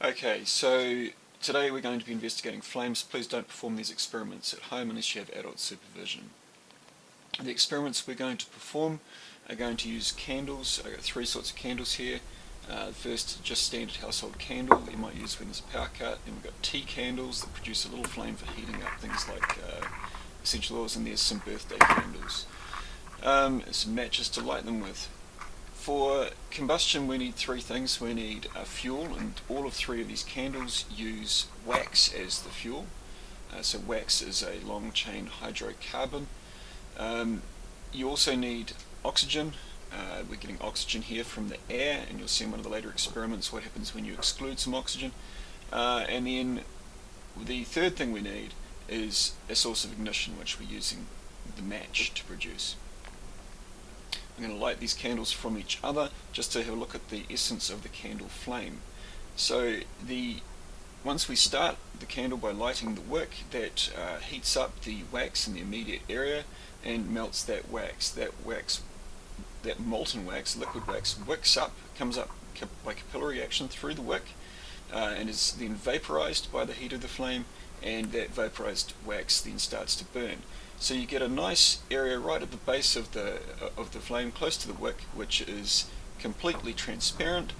Okay, so today we're going to be investigating flames. Please don't perform these experiments at home unless you have adult supervision. The experiments we're going to perform are going to use candles. I've got three sorts of candles here. The first, just standard household candle you might use when there's a power cut. Then we've got tea candles that produce a little flame for heating up things like essential oils, and there's some birthday candles. Some matches to light them with. For combustion we need three things. We need fuel, and all of three of these candles use wax as the fuel. So wax is a long chain hydrocarbon. You also need oxygen. We're getting oxygen here from the air, and you'll see in one of the later experiments what happens when you exclude some oxygen. And then the third thing we need is a source of ignition, which we're using the match to produce. I'm going to light these candles from each other just to have a look at the essence of the candle flame. So once we start the candle by lighting the wick, that heats up the wax in the immediate area and melts that wax. That molten wax, liquid wax, wicks up, comes up by capillary action through the wick, and is then vaporized by the heat of the flame, and that vaporized wax then starts to burn. So you get a nice area right at the base of the flame, close to the wick, which is completely transparent.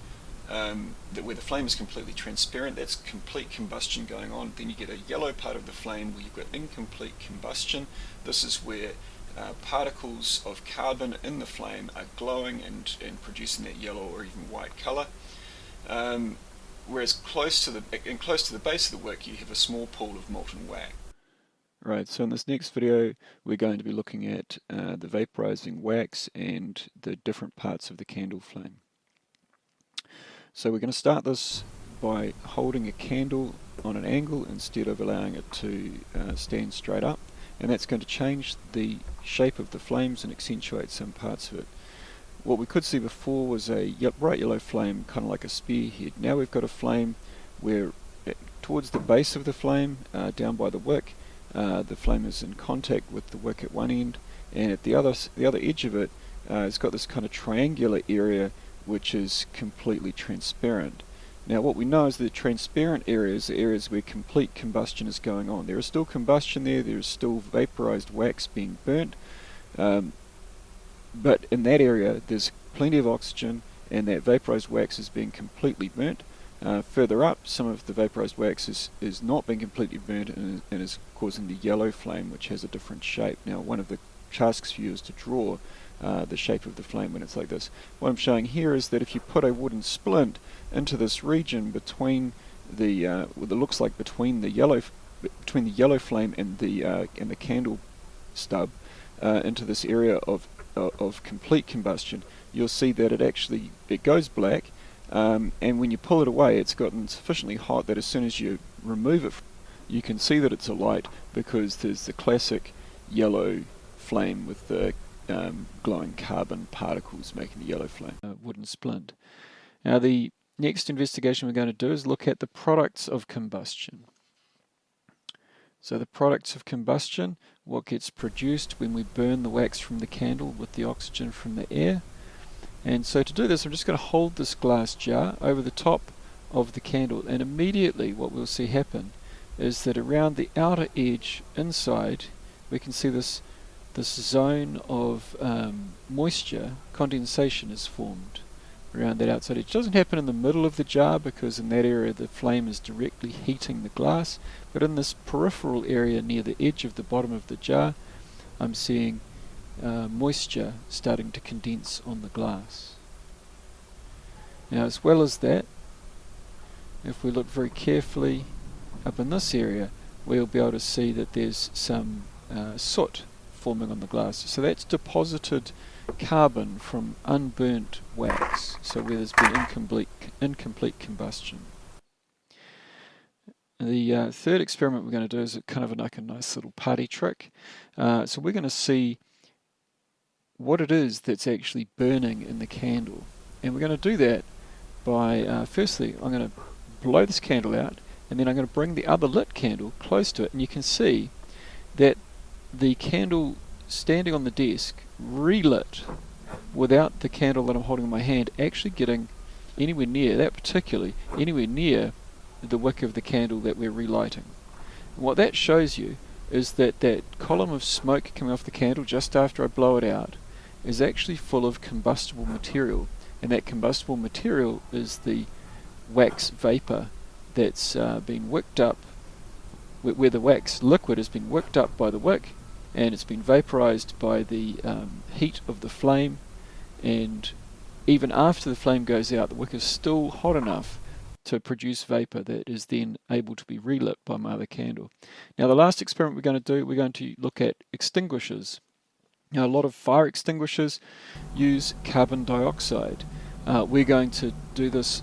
Where the flame is completely transparent, that's complete combustion going on. Then you get a yellow part of the flame where you've got incomplete combustion. This is where particles of carbon in the flame are glowing and producing that yellow or even white colour. Whereas close to the base of the wick, you have a small pool of molten wax. Right, so in this next video we're going to be looking at the vaporizing wax and the different parts of the candle flame. So we're going to start this by holding a candle on an angle instead of allowing it to stand straight up, and that's going to change the shape of the flames and accentuate some parts of it. What we could see before was a bright yellow flame, kind of like a spearhead. Now we've got a flame where towards the base of the flame, down by the wick, the flame is in contact with the wick at one end, and at the other edge of it, it's got this kind of triangular area which is completely transparent. Now what we know is the transparent areas are areas where complete combustion is going on. There is still combustion there, there is still vaporized wax being burnt, but in that area there's plenty of oxygen and that vaporized wax is being completely burnt. Further up, some of the vaporized wax is not being completely burnt and is causing the yellow flame, which has a different shape. Now, one of the tasks for you is to draw the shape of the flame when it's like this. What I'm showing here is that if you put a wooden splint into this region between what looks like between the yellow flame and the candle stub, into this area of complete combustion, you'll see that it goes black. And when you pull it away, it's gotten sufficiently hot that as soon as you remove it, you can see that it's alight, because there's the classic yellow flame with the glowing carbon particles making the yellow flame. Wooden splint. Now the next investigation we're going to do is look at the products of combustion. So the products of combustion, what gets produced when we burn the wax from the candle with the oxygen from the air. And so to do this, I'm just going to hold this glass jar over the top of the candle, and immediately what we'll see happen is that around the outer edge inside we can see this zone of moisture, condensation is formed around that outside edge. It doesn't happen in the middle of the jar because in that area the flame is directly heating the glass, but in this peripheral area near the edge of the bottom of the jar, I'm seeing moisture starting to condense on the glass. Now, as well as that, if we look very carefully up in this area, we'll be able to see that there's some soot forming on the glass. So that's deposited carbon from unburnt wax, so where there's been incomplete combustion. The third experiment we're going to do is kind of like a nice little party trick. So we're going to see what it is that's actually burning in the candle, and we're going to do that by firstly I'm going to blow this candle out, and then I'm going to bring the other lit candle close to it, and you can see that the candle standing on the desk relit without the candle that I'm holding in my hand actually getting anywhere near the wick of the candle that we're relighting. And what that shows you is that that column of smoke coming off the candle just after I blow it out is actually full of combustible material, and that combustible material is the wax vapor that's been wicked up, where the wax liquid has been wicked up by the wick, and it's been vaporized by the heat of the flame, and even after the flame goes out, the wick is still hot enough to produce vapor that is then able to be relit by my other candle. Now the last experiment we're going to do, we're going to look at extinguishers. Now a lot of fire extinguishers use carbon dioxide. We're going to do this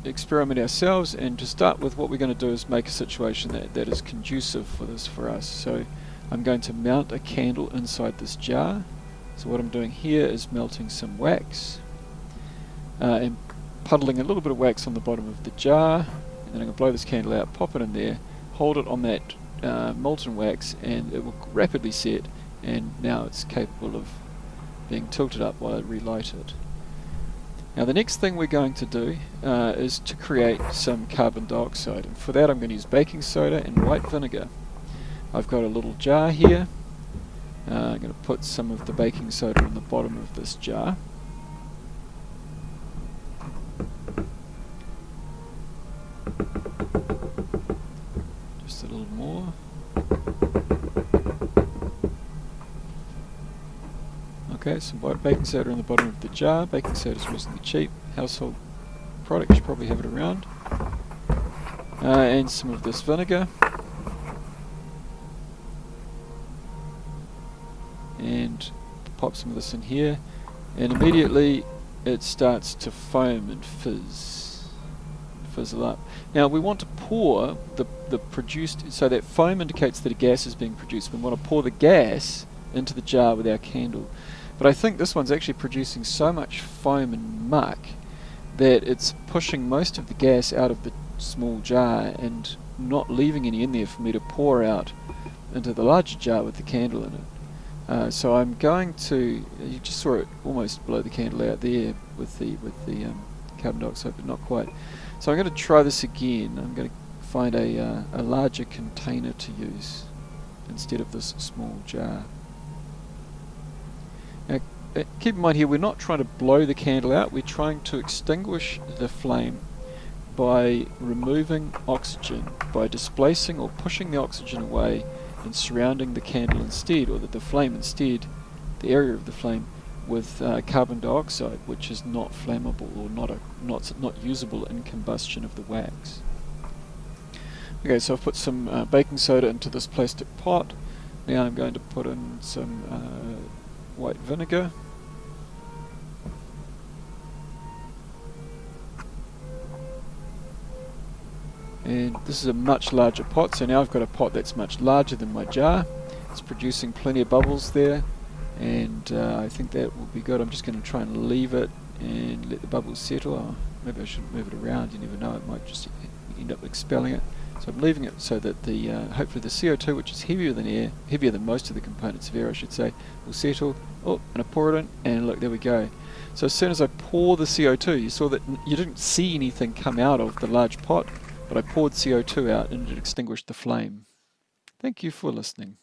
experiment ourselves, and to start with, what we're going to do is make a situation that is conducive for this for us. So I'm going to mount a candle inside this jar. So what I'm doing here is melting some wax and puddling a little bit of wax on the bottom of the jar, and then I'm going to blow this candle out, pop it in there, hold it on that molten wax, and it will rapidly set, and now it's capable of being tilted up while I relight it. Now the next thing we're going to do is to create some carbon dioxide, and for that I'm going to use baking soda and white vinegar. I've got a little jar here. I'm going to put some of the baking soda in the bottom of this jar. Just a little more. Okay, some baking soda in the bottom of the jar. Baking soda is reasonably cheap, household product, you should probably have it around. And some of this vinegar. And pop some of this in here, and immediately it starts to foam and fizzle up. Now we want to pour the produced, so that foam indicates that a gas is being produced. We want to pour the gas into the jar with our candle. But I think this one's actually producing so much foam and muck that it's pushing most of the gas out of the small jar and not leaving any in there for me to pour out into the larger jar with the candle in it. So I'm going to, you just saw it almost blow the candle out there with the carbon dioxide, but not quite. So I'm going to try this again. I'm going to find a larger container to use instead of this small jar. Now, keep in mind here, we're not trying to blow the candle out, we're trying to extinguish the flame by removing oxygen, by displacing or pushing the oxygen away and surrounding the candle instead, or the flame instead, the area of the flame, with carbon dioxide, which is not flammable or not usable in combustion of the wax. Okay, so I've put some baking soda into this plastic pot. Now I'm going to put in some white vinegar. And this is a much larger pot, so now I've got a pot that's much larger than my jar. It's producing plenty of bubbles there, and I think that will be good. I'm just going to try and leave it and let the bubbles settle. Oh, maybe I shouldn't move it around, you never know, it might just end up expelling it. So I'm leaving it so that the hopefully the CO2, which is heavier than air, heavier than most of the components of air I should say, will settle. Oh, and I pour it in, and look, there we go. So as soon as I pour the CO2, you saw that you didn't see anything come out of the large pot, but I poured CO2 out and it extinguished the flame. Thank you for listening.